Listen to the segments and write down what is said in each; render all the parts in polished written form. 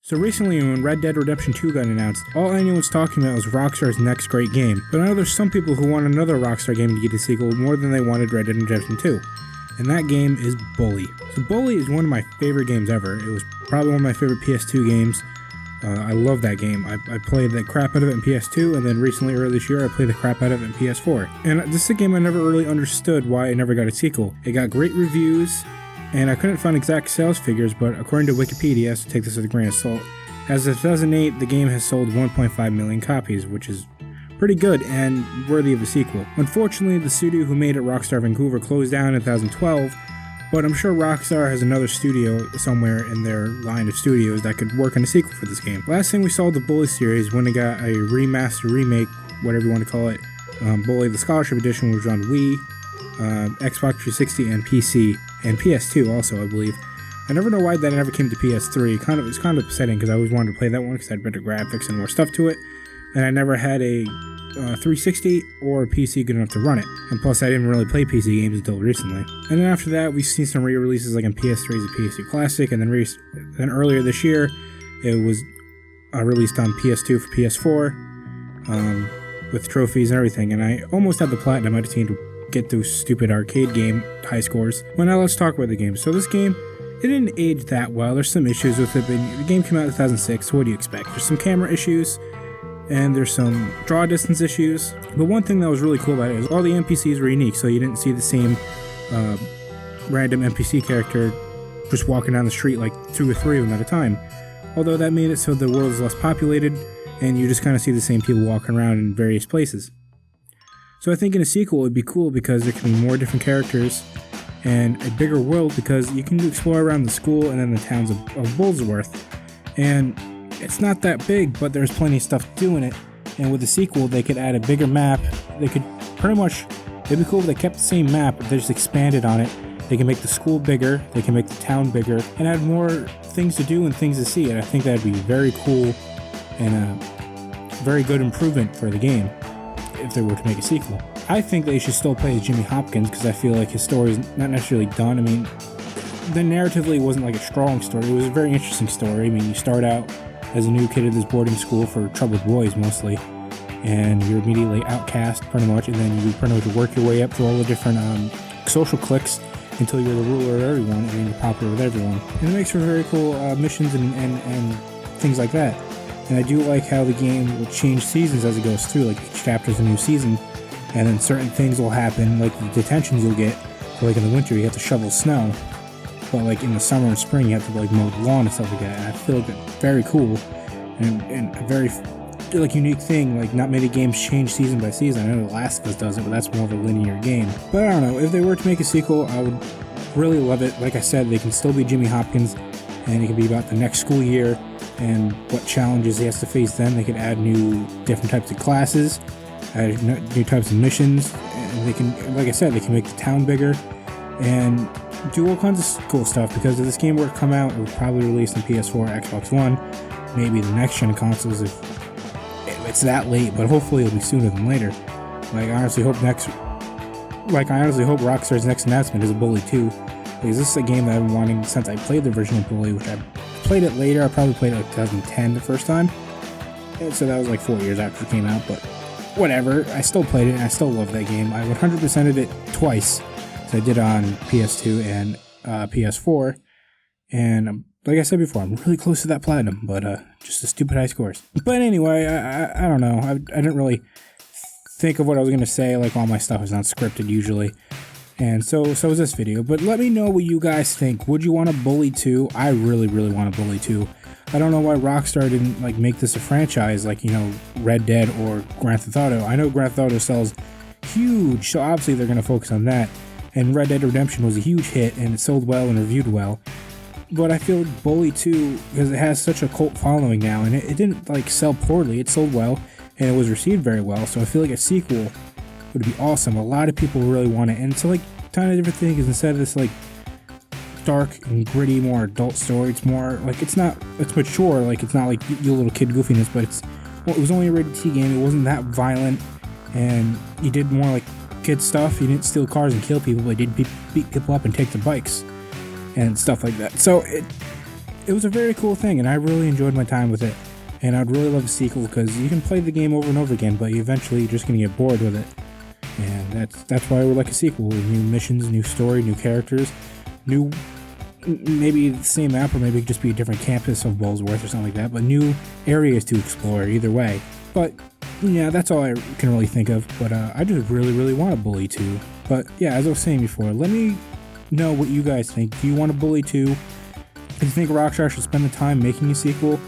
So recently when Red Dead Redemption 2 got announced, all anyone was talking about was Rockstar's next great game. But I know there's some people who want another Rockstar game to get a sequel more than they wanted Red Dead Redemption 2. And that game is Bully. So Bully is one of my favorite games ever. It was probably one of my favorite PS2 games. I love that game. I played the crap out of it in PS2, and then recently, earlier this year, I played the crap out of it in PS4. And this is a game I never really understood why it never got a sequel. It got great reviews, and I couldn't find exact sales figures, but according to Wikipedia, so take this with a grain of salt, as of 2008, the game has sold 1.5 million copies, which is pretty good and worthy of a sequel. Unfortunately, the studio who made it, Rockstar Vancouver, closed down in 2012, but I'm sure Rockstar has another studio somewhere in their line of studios that could work on a sequel for this game. Last thing we saw of the Bully series when it got a remaster, remake, whatever you want to call it, Bully the Scholarship Edition, was on Wii, Xbox 360, and PC, and PS2 also, I believe. I never know why that never came to PS3. It's kind of upsetting because I always wanted to play that one because it had better graphics and more stuff to it, and I never had a 360 or a PC good enough to run it. And plus, I didn't really play PC games until recently. And then after that, we've seen some re-releases like on PS3 as a PS2 Classic, and then earlier this year, it was released on PS2 for PS4 with trophies and everything. And I almost had the platinum. I just need to get those stupid arcade game high scores. Well, now let's talk about the game. So this game, it didn't age that well. There's some issues with it, but the game came out in 2006, so what do you expect? There's some camera issues, and there's some draw distance issues. But one thing that was really cool about it is all the NPCs were unique, so you didn't see the same random NPC character just walking down the street like 2 or 3 of them at a time. Although that made it so the world is less populated, and you just kind of see the same people walking around in various places. So I think in a sequel it would be cool because there can be more different characters and a bigger world because you can explore around the school and then the towns of Bullsworth. And it's not that big, but there's plenty of stuff to do in it. And with the sequel, they could add a bigger map. They could pretty much, it'd be cool if they kept the same map, but they just expanded on it. They can make the school bigger, they can make the town bigger, and add more things to do and things to see. And I think that'd be very cool and a very good improvement for the game if they were to make a sequel. I think they should still play as Jimmy Hopkins because I feel like his story is not necessarily done. I mean, the narratively wasn't like a strong story. It was a very interesting story. I mean, you start out as a new kid at this boarding school for troubled boys mostly, and you're immediately outcast pretty much, and then you pretty much work your way up through all the different social cliques until you're the ruler of everyone and you're popular with everyone. And it makes for very cool missions and things like that. And I do like how the game will change seasons as it goes through, like each chapter is a new season, and then certain things will happen, like the detentions you'll get, like in the winter you have to shovel snow, but like in the summer and spring you have to like mow the lawn and stuff like that. And I feel like that's very cool and a very like unique thing. Like not many games change season by season. I know The Last of Us does it, but that's more of a linear game. But I don't know, if they were to make a sequel, I would really love it. Like I said, they can still be Jimmy Hopkins, and it can be about the next school year and what challenges he has to face then. They could add different types of classes, add new types of missions, and they can, like I said, they can make the town bigger and do all kinds of cool stuff, because if this game were to come out, it would probably release on PS4, Xbox One, maybe the next gen consoles if it's that late, but hopefully it'll be sooner than later. I honestly hope Rockstar's next announcement is a Bully 2, because this is a game that I've been wanting since I played the original Bully, which I played it later. I probably played it like 2010 the first time, and so that was like 4 years after it came out, but whatever, I still played it and I still love that game. I 100%ed it twice, so I did on PS2 and PS4, and like I said before, I'm really close to that platinum, but just the stupid high scores. But anyway, I don't know, I didn't really think of what I was going to say. Like, all my stuff is not scripted usually, and so is this video. But let me know what you guys think. Would you want a Bully 2? I really want a Bully 2. I don't know why Rockstar didn't like make this a franchise like, you know, Red Dead or Grand Theft Auto. I know Grand Theft Auto sells huge, so obviously they're going to focus on that. And Red Dead Redemption was a huge hit, and it sold well and reviewed well. But I feel like Bully 2, because it has such a cult following now, and it didn't like sell poorly, it sold well, and it was received very well, so I feel like a sequel would be awesome. A lot of people really want it, and it's like kind of different thing, because instead of this like dark and gritty, more adult story, it's more like, it's mature, like it's not like your little kid goofiness, but it was only a rated T game, it wasn't that violent, and you did more like kid stuff. You didn't steal cars and kill people, but you did beat people up and take their bikes and stuff like that. So it was a very cool thing, and I really enjoyed my time with it. And I'd really love a sequel because you can play the game over and over again, but eventually you're just going to get bored with it. And that's why I would like a sequel. New missions, new story, new characters, new, maybe the same map, or maybe it could just be a different campus of Bullsworth or something like that, but new areas to explore either way. But yeah, that's all I can really think of. But I just really want a Bully 2. But yeah, as I was saying before, let me know what you guys think. Do you want a Bully 2? Do you think Rockstar should spend the time making a sequel?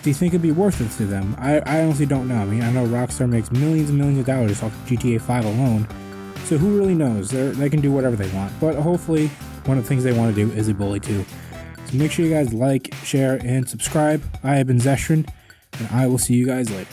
Do you think it'd be worth it to them? I honestly don't know. I mean, I know Rockstar makes millions and millions of dollars off of GTA 5 alone, so who really knows? They can do whatever they want. But hopefully, one of the things they want to do is a Bully 2. So make sure you guys like, share, and subscribe. I have been Zestran, and I will see you guys later.